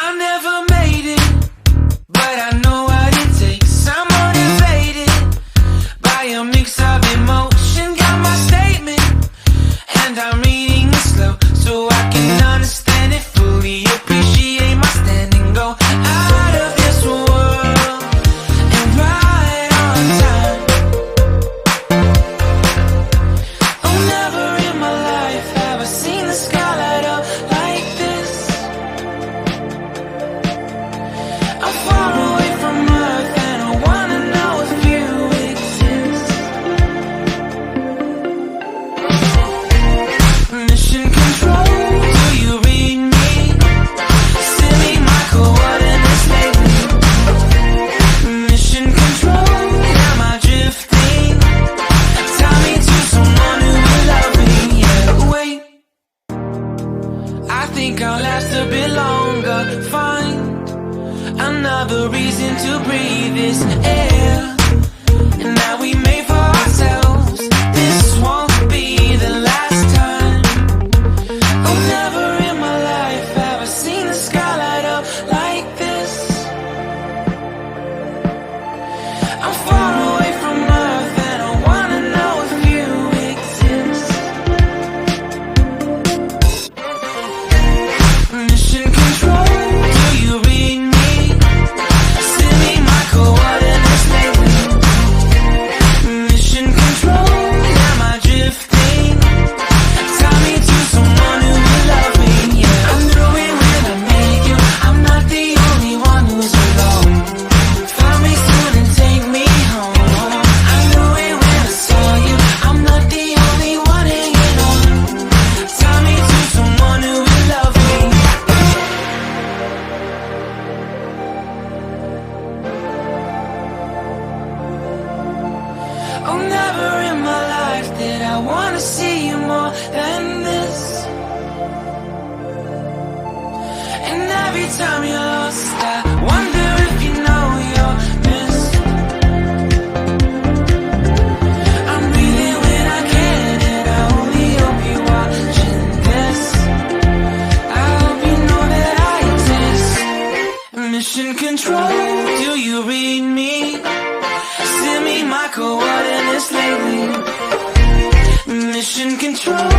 I never made it, but I know what it takes. I'm motivated by a mix of emotion. Got my statement, and I'm reading it slow so I can understand it fully. Appreciate my standing, go out of this world and right on time. Oh, never in my life have I seen the sky light up like this. I'm far away from Earth and I wanna know if you exist. Mission control, do you read me? Send me my coordinates lately. Mission control, am I drifting? Tie me to someone who will love me. Yeah, wait, I think I'll last a bit longer. Find another reason to breathe this air, and that we made for ourselves. This won't be the last time. Oh, never in my life have I seen the sky light up like this. I'm far away from Earth and I wanna know if you exist. Mission control, do you read me? Send me my coordinates lately. Mission control, am I drifting? Tie me to someone who will love me. Yeah, I knew it when I met you. I'm not the only one who's alone. Find me soon and take me home. I knew it when I saw you. I'm not the only one hanging on. Tie me to someone who will love me. Oh, never in my life did I wanna see you more than this. And every time you're lost, I wonder if you know you're missed. I'm breathing when I can, and I only hope you're watching this. I hope you know that I exist. Mission control, do you read me? Send me my coordinates lately. Mission control,